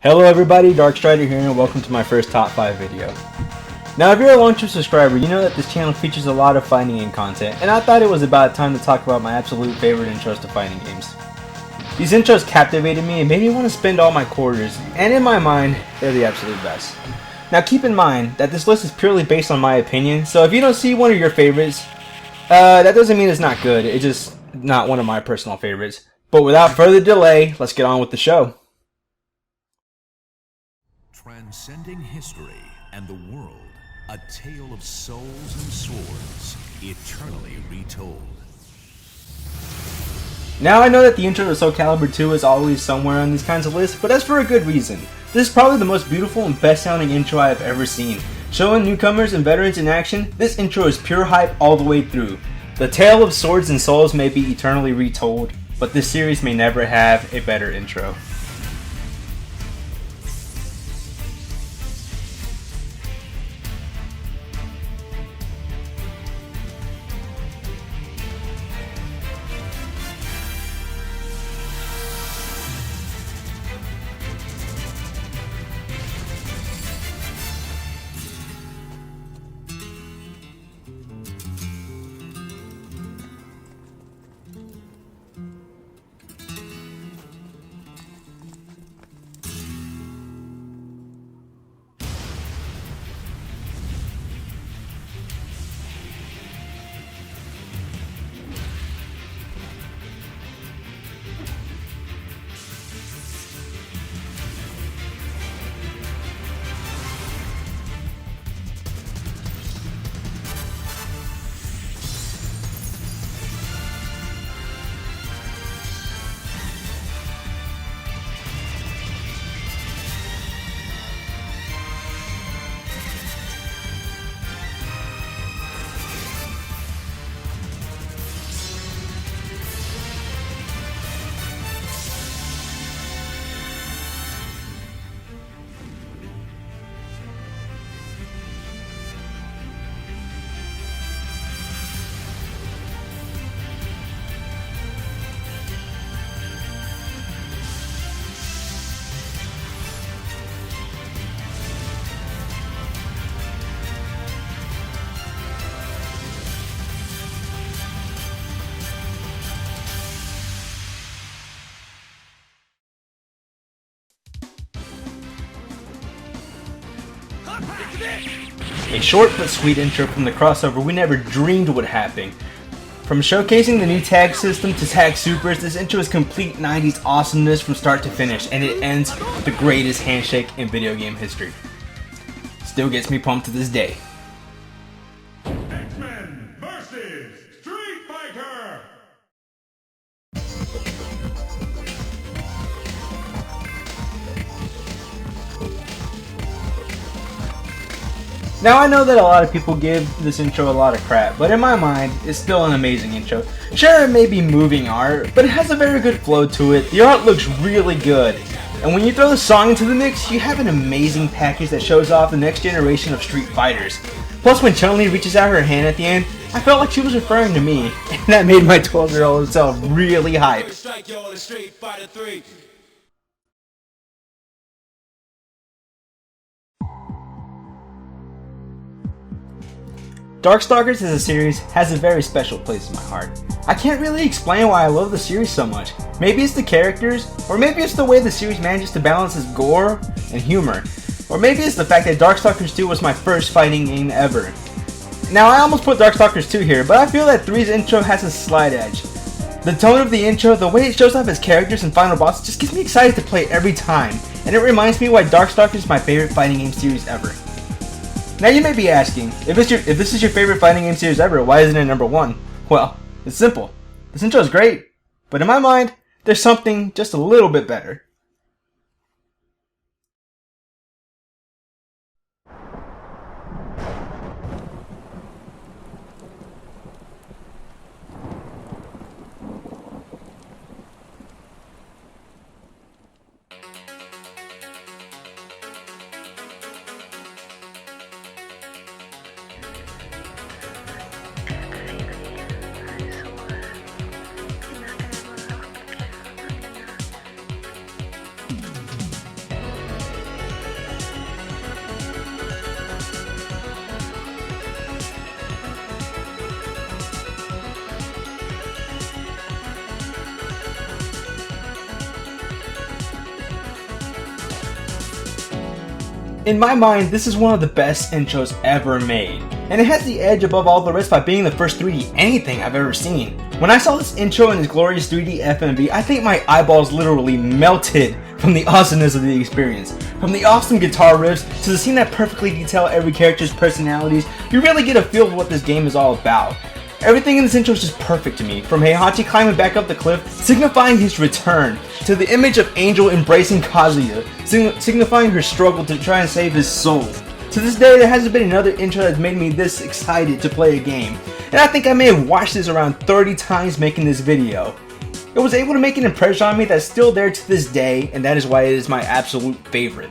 Hello everybody, Darkstrider here and welcome to my first top 5 video. Now if you're a long-term subscriber, you know that this channel features a lot of fighting game content, and I thought it was about time to talk about my absolute favorite intros to fighting games. These intros captivated me and made me want to spend all my quarters, and in my mind, they're the absolute best. Now keep in mind that this list is purely based on my opinion, so if you don't see one of your favorites, that doesn't mean it's not good, it's just not one of my personal favorites. But without further delay, let's get on with the show. Transcending history and the world, a tale of souls and swords, eternally retold. Now I know that the intro to Soul Calibur 2 is always somewhere on these kinds of lists, but that's for a good reason. This is probably the most beautiful and best sounding intro I have ever seen. Showing newcomers and veterans in action, this intro is pure hype all the way through. The tale of swords and souls may be eternally retold, but this series may never have a better intro. A short but sweet intro from the crossover we never dreamed would happen. From showcasing the new tag system to tag supers, this intro is complete 90s awesomeness from start to finish, and it ends with the greatest handshake in video game history. Still gets me pumped to this day. X-Men versus Street Fighter! Now I know that a lot of people give this intro a lot of crap, but in my mind, it's still an amazing intro. Sure, it may be moving art, but it has a very good flow to it. The art looks really good. And when you throw the song into the mix, you have an amazing package that shows off the next generation of Street Fighters. Plus when Chun-Li reaches out her hand at the end, I felt like she was referring to me, and that made my 12-year-old self really hype. Darkstalkers as a series has a very special place in my heart. I can't really explain why I love the series so much. Maybe it's the characters, or maybe it's the way the series manages to balance its gore and humor, or maybe it's the fact that Darkstalkers 2 was my first fighting game ever. Now I almost put Darkstalkers 2 here, but I feel that 3's intro has a slight edge. The tone of the intro, the way it shows off its characters and final bosses just gets me excited to play every time, and it reminds me why Darkstalkers is my favorite fighting game series ever. Now you may be asking, if this is your favorite fighting game series ever, why isn't it number 1? Well, it's simple. This intro is great, but in my mind, there's something just a little bit better. In my mind, this is one of the best intros ever made, and it has the edge above all the rest by being the first 3D anything I've ever seen. When I saw this intro in its glorious 3D FMV, I think my eyeballs literally melted from the awesomeness of the experience. From the awesome guitar riffs to the scene that perfectly detail every character's personalities, you really get a feel of what this game is all about. Everything in this intro is just perfect to me, from Heihachi climbing back up the cliff, signifying his return, to the image of Angel embracing Kazuya, signifying her struggle to try and save his soul. To this day, there hasn't been another intro that's made me this excited to play a game, and I think I may have watched this around 30 times making this video. It was able to make an impression on me that's still there to this day, and that is why it is my absolute favorite.